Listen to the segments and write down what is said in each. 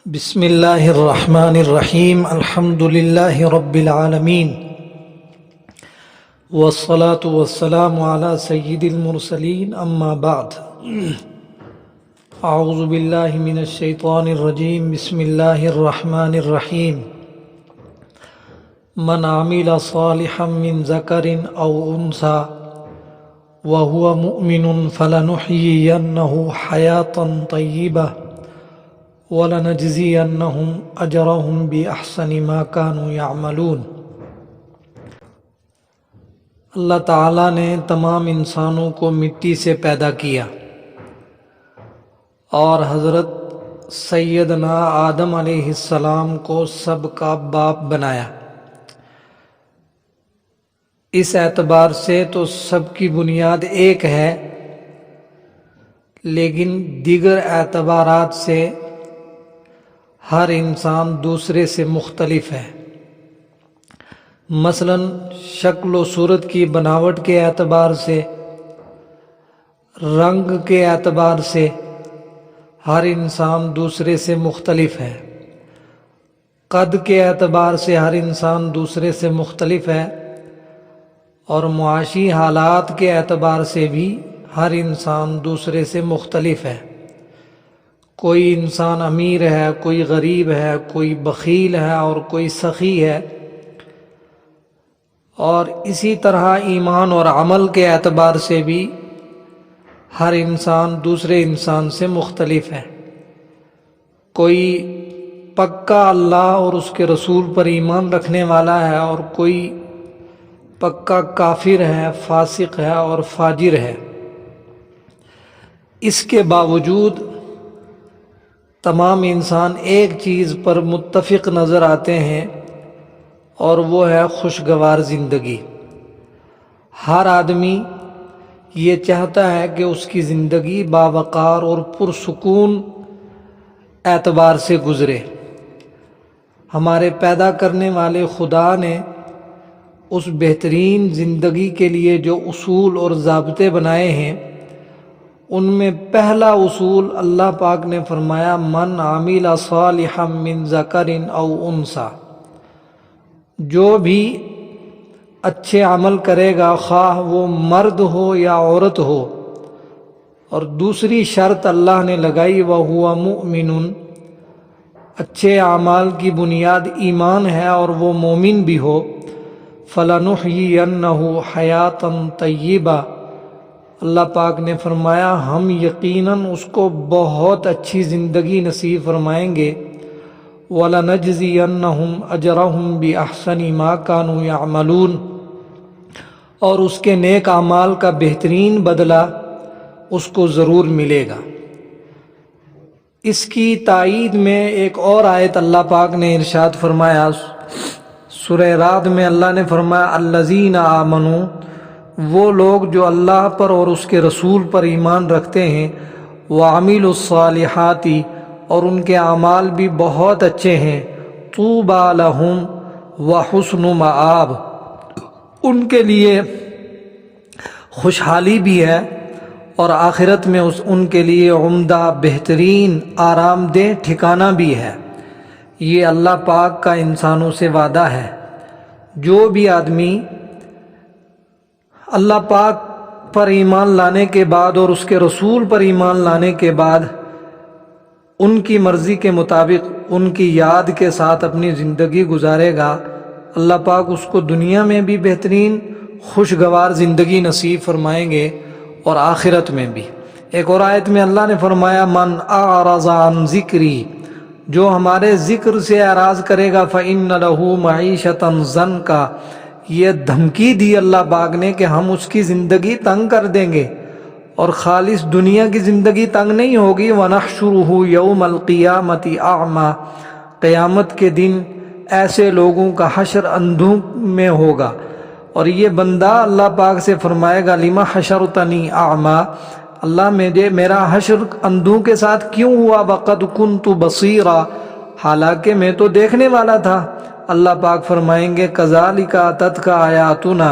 بسم اللہ الرحمن الرحیم الحمد للہ رب العالمین والصلاة والسلام علی سید المرسلین اما بعد اعوذ باللہ من الشیطان الرجیم بسم اللہ الرحمن الرحیم من عمل صالحا من ذکر او انثى وهو مؤمن فلنحیینہ حیاتا طیبہ وَلَنَجْزِيَنَّهُمْ أَجْرَهُمْ بِأَحْسَنِ مَا كَانُوا يَعْمَلُونَ۔ اللہ تعالیٰ نے تمام انسانوں کو مٹی سے پیدا کیا اور حضرت سیدنا آدم علیہ السلام کو سب کا باپ بنایا۔ اس اعتبار سے تو سب کی بنیاد ایک ہے، لیکن دیگر اعتبارات سے ہر انسان دوسرے سے مختلف ہے۔ مثلا شکل و صورت کی بناوٹ کے اعتبار سے، رنگ کے اعتبار سے ہر انسان دوسرے سے مختلف ہے، قد کے اعتبار سے ہر انسان دوسرے سے مختلف ہے، اور معاشی حالات کے اعتبار سے بھی ہر انسان دوسرے سے مختلف ہے۔ کوئی انسان امیر ہے، کوئی غریب ہے، کوئی بخیل ہے اور کوئی سخی ہے، اور اسی طرح ایمان اور عمل کے اعتبار سے بھی ہر انسان دوسرے انسان سے مختلف ہے۔ کوئی پکا اللہ اور اس کے رسول پر ایمان رکھنے والا ہے، اور کوئی پکا کافر ہے، فاسق ہے اور فاجر ہے۔ اس کے باوجود تمام انسان ایک چیز پر متفق نظر آتے ہیں، اور وہ ہے خوشگوار زندگی۔ ہر آدمی یہ چاہتا ہے کہ اس کی زندگی باوقار اور پرسکون اعتبار سے گزرے۔ ہمارے پیدا کرنے والے خدا نے اس بہترین زندگی کے لیے جو اصول اور ضابطے بنائے ہیں، ان میں پہلا اصول اللہ پاک نے فرمایا من عمل صالحا من ذکر او انثی، جو بھی اچھے عمل کرے گا خواہ وہ مرد ہو یا عورت ہو، اور دوسری شرط اللہ نے لگائی وَهُوَ مُؤْمِنٌ، اچھے اعمال کی بنیاد ایمان ہے اور وہ مومن بھی ہو، فَلَنُحْيِيَنَّهُ حَيَاةً طَيِّبَةً، اللہ پاک نے فرمایا ہم یقیناً اس کو بہت اچھی زندگی نصیب فرمائیں گے، وَلَنَجْزِيَنَّهُمْ أَجْرَهُمْ بِأَحْسَنِ مَا كَانُوا يَعْمَلُونَ، اور اس کے نیک اعمال کا بہترین بدلہ اس کو ضرور ملے گا۔ اس کی تائید میں ایک اور آیت اللہ پاک نے ارشاد فرمایا، سورہ رعد میں اللہ نے فرمایا الذین آمنوا، وہ لوگ جو اللہ پر اور اس کے رسول پر ایمان رکھتے ہیں، وعملوا الصالحات، اور ان کے اعمال بھی بہت اچھے ہیں، طوبی لہم وحسن مآب، ان کے لیے خوشحالی بھی ہے اور آخرت میں ان کے لیے عمدہ بہترین آرام دہ ٹھکانہ بھی ہے۔ یہ اللہ پاک کا انسانوں سے وعدہ ہے۔ جو بھی آدمی اللہ پاک پر ایمان لانے کے بعد اور اس کے رسول پر ایمان لانے کے بعد ان کی مرضی کے مطابق ان کی یاد کے ساتھ اپنی زندگی گزارے گا، اللہ پاک اس کو دنیا میں بھی بہترین خوشگوار زندگی نصیب فرمائیں گے اور آخرت میں بھی۔ ایک اور آیت میں اللہ نے فرمایا من اعرض عن ذکری، جو ہمارے ذکر سے اعراض کرے گا فإن له معیشۃ ضنکا، یہ دھمکی دی اللہ پاک نے کہ ہم اس کی زندگی تنگ کر دیں گے، اور خالص دنیا کی زندگی تنگ نہیں ہوگی۔ وَنَحْشُرُهُ يَوْمَ الْقِيَامَةِ أَعْمَى، قیامت کے دن ایسے لوگوں کا حشر اندھوں میں ہوگا، اور یہ بندہ اللہ پاک سے فرمائے گا لِمَ حَشَرْتَنِي أَعْمَى، اللہ میرا حشر اندھوں کے ساتھ کیوں ہوا، وَقَدْ كُنْتُ بَصِيرًا، حالانکہ میں تو دیکھنے والا تھا۔ اللہ پاک فرمائیں گے کذالک اتتک آیاتنا،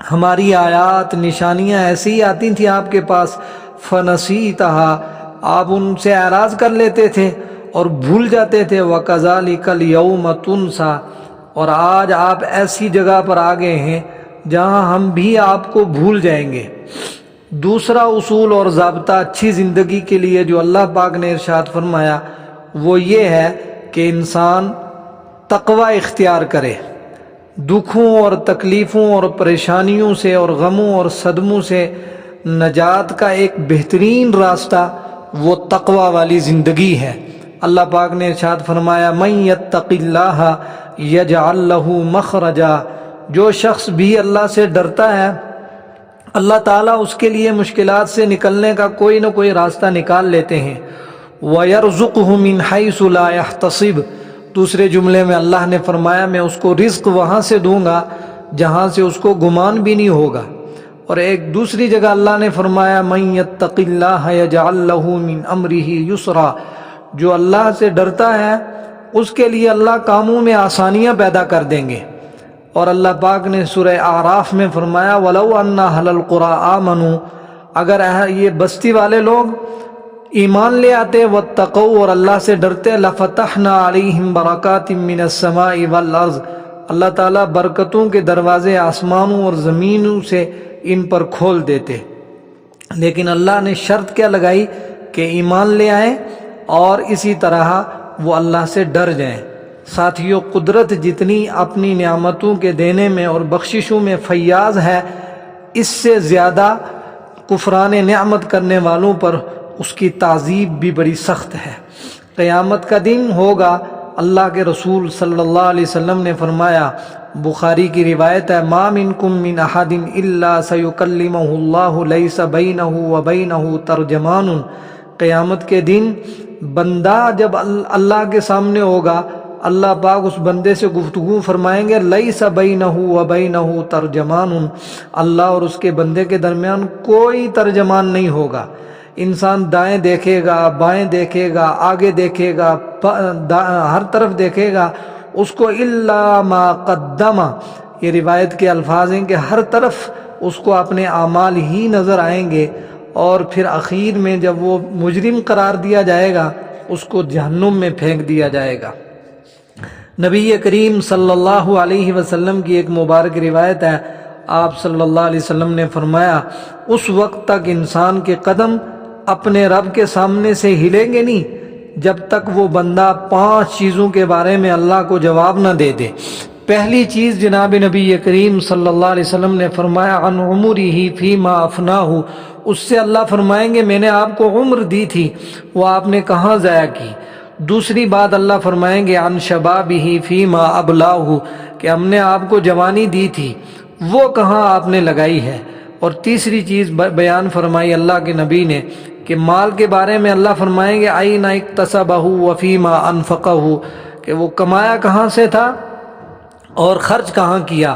ہماری آیات نشانیاں ایسی ہی آتی تھیں آپ کے پاس، فنسیتہا، آپ ان سے اعراض کر لیتے تھے، اور بھول جاتے تھے، وَكَذَلِكَ الْيَوْمَ تُنْسَى، اور آج آپ ایسی جگہ پر آ گئے ہیں جہاں ہم بھی آپ کو بھول جائیں گے۔ دوسرا اصول اور ضابطہ اچھی زندگی کے لیے جو اللہ پاک نے ارشاد فرمایا وہ یہ ہے کہ انسان تقوی اختیار کرے۔ دکھوں اور تکلیفوں اور پریشانیوں سے اور غموں اور صدموں سے نجات کا ایک بہترین راستہ وہ تقوی والی زندگی ہے۔ اللہ پاک نے ارشاد فرمایا، مَن یتق اللہ یجعل لہ مخرجا، جو شخص بھی اللہ سے ڈرتا ہے اللہ تعالیٰ اس کے لیے مشکلات سے نکلنے کا کوئی نہ کوئی راستہ نکال لیتے ہیں۔ وَيَرْزُقْهُ مِنْ حَيْثُ لَا يَحْتَسِبُ، دوسرے جملے میں اللہ نے فرمایا میں اس کو رزق وہاں سے دوں گا جہاں سے اس کو گمان بھی نہیں ہوگا۔ اور ایک دوسری جگہ اللہ نے فرمایا، مَن یتق اللہ یجعل لہ مِنْ امرہ یسرا، جو اللہ سے ڈرتا ہے اس کے لیے اللہ کاموں میں آسانیاں پیدا کر دیں گے۔ اور اللہ پاک نے سورہ اعراف میں فرمایا، وَلَوْ أَنَّ أَهْلَ الْقُرَىٰ آمَنُوا، اگر یہ بستی والے لوگ ایمان لے آتے، واتقوا، اور اللہ سے ڈرتے، لَفَتَحْنَا عَلَيْهِمْ بَرَكَاتٍ مِّنَ السَّمَاءِ وَالْأَرْضِ، اللہ تعالیٰ برکتوں کے دروازے آسمانوں اور زمینوں سے ان پر کھول دیتے۔ لیکن اللہ نے شرط کیا لگائی کہ ایمان لے آئیں اور اسی طرح وہ اللہ سے ڈر جائیں۔ ساتھیو، قدرت جتنی اپنی نعمتوں کے دینے میں اور بخششوں میں فیاض ہے، اس سے زیادہ کفران نعمت کرنے والوں پر اس کی تعذیب بھی بڑی سخت ہے۔ قیامت کا دن ہوگا، اللہ کے رسول صلی اللہ علیہ وسلم نے فرمایا، بخاری کی روایت ہے، ما منکم من احد الا سیکلمہ اللہ لیس بینہ وبینہ ترجمان، قیامت کے دن بندہ جب اللہ کے سامنے ہوگا، اللہ پاک اس بندے سے گفتگو فرمائیں گے، لیس بینہ وبینہ ترجمان، اللہ اور اس کے بندے کے درمیان کوئی ترجمان نہیں ہوگا۔ انسان دائیں دیکھے گا، بائیں دیکھے گا، آگے دیکھے گا، ہر طرف دیکھے گا، اس کو الا ما قدم، یہ روایت کے الفاظ ہیں کہ ہر طرف اس کو اپنے اعمال ہی نظر آئیں گے، اور پھر اخیر میں جب وہ مجرم قرار دیا جائے گا اس کو جہنم میں پھینک دیا جائے گا۔ نبی کریم صلی اللہ علیہ وسلم کی ایک مبارک روایت ہے، آپ صلی اللہ علیہ وسلم نے فرمایا، اس وقت تک انسان کے قدم اپنے رب کے سامنے سے ہلیں گے نہیں جب تک وہ بندہ 5 چیزوں کے بارے میں اللہ کو جواب نہ دے دے۔ پہلی چیز جناب نبی کریم صلی اللہ علیہ وسلم نے فرمایا، عن عمرہ فیما افناہ، اس سے اللہ فرمائیں گے میں نے آپ کو عمر دی تھی وہ آپ نے کہاں ضائع کی۔ دوسری بات اللہ فرمائیں گے، عن شبابہ فیما ابلاہ، کہ ہم نے آپ کو جوانی دی تھی وہ کہاں آپ نے لگائی ہے۔ اور تیسری چیز بیان فرمائی اللہ کے نبی نے کہ مال کے بارے میں اللہ فرمائیں گے، این اکتسبہ وفیما انفقہ، کہ وہ کمایا کہاں سے تھا اور خرچ کہاں کیا۔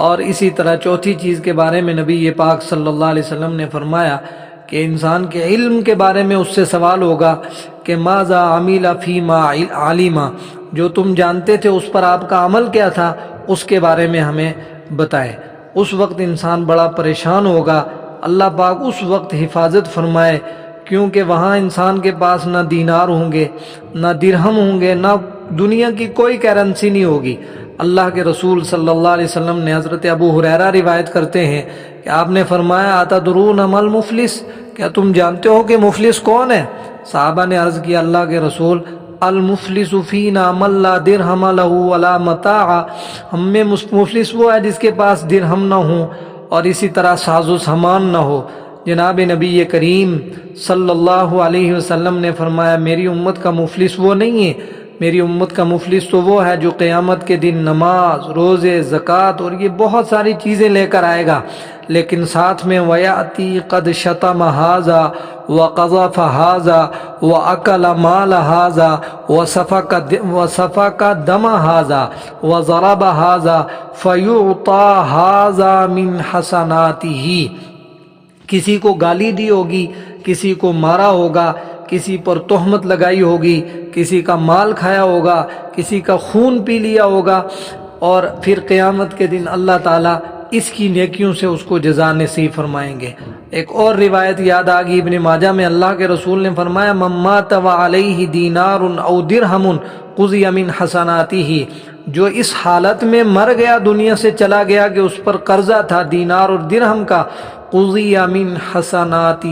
اور اسی طرح چوتھی چیز کے بارے میں نبی پاک صلی اللہ علیہ وسلم نے فرمایا کہ انسان کے علم کے بارے میں اس سے سوال ہوگا کہ ماذا عمل فیما علم، جو تم جانتے تھے اس پر آپ کا عمل کیا تھا، اس کے بارے میں ہمیں بتائے۔ اس وقت انسان بڑا پریشان ہوگا، اللہ پاک اس وقت حفاظت فرمائے، کیونکہ وہاں انسان کے پاس نہ دینار ہوں گے، نہ درہم ہوں گے، نہ دنیا کی کوئی کرنسی نہیں ہوگی۔ اللہ کے رسول صلی اللہ علیہ وسلم نے، حضرت ابو ہریرہ روایت کرتے ہیں کہ آپ نے فرمایا، اتدرون ما المفلس، کیا تم جانتے ہو کہ مفلس کون ہے؟ صحابہ نے عرض کیا، اللہ کے رسول، المفلس فینا من لا درہم لہ ولا متاع، ہم میں مفلس وہ ہے جس کے پاس درہم نہ ہوں اور اسی طرح ساز و سامان نہ ہو۔ جناب نبی کریم صلی اللہ علیہ وسلم نے فرمایا، میری امت کا مفلس وہ نہیں ہے، میری امت کا مفلس تو وہ ہے جو قیامت کے دن نماز، روزے، زکوٰۃ اور یہ بہت ساری چیزیں لے کر آئے گا، لیکن ساتھ میں وَيَأْتِي قَدْ شَتَمَ هَٰذَا وَقَذَفَ هَٰذَا وَأَكَلَ مَالَ هَٰذَا وَسَفَكَ دَمَ هَٰذَا وَضَرَبَ هَٰذَا فَيُعْطَىٰ هَٰذَا مِنْ حَسَنَاتِهِ، کسی کو گالی دی ہوگی، کسی کو مارا ہوگا، کسی پر تہمت لگائی ہوگی، کسی کا مال کھایا ہوگا، کسی کا خون پی لیا ہوگا، اور پھر قیامت کے دن اللہ تعالیٰ اس کی نیکیوں سے اس کو جزا نصیب فرمائیں گے۔ ایک اور روایت یاد آ گئی ابن ماجہ میں، اللہ کے رسول نے فرمایا من مات وعلیہ دینار او درہم قضی من حسناتہ، جو اس حالت میں مر گیا، دنیا سے چلا گیا کہ اس پر قرضہ تھا دینار اور درہم کا، قضی من حسناتہ،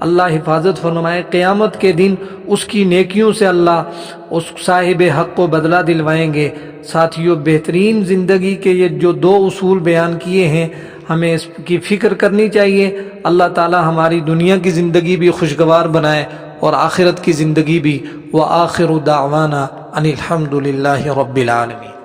اللہ حفاظت فرمائے قیامت کے دن اس کی نیکیوں سے اللہ اس صاحب حق کو بدلہ دلوائیں گے۔ ساتھیوں، بہترین زندگی کے یہ جو دو اصول بیان کیے ہیں، ہمیں اس کی فکر کرنی چاہیے۔ اللہ تعالی ہماری دنیا کی زندگی بھی خوشگوار بنائے اور آخرت کی زندگی بھی۔ وآخر دعوانا ان الحمد للہ رب العالمین۔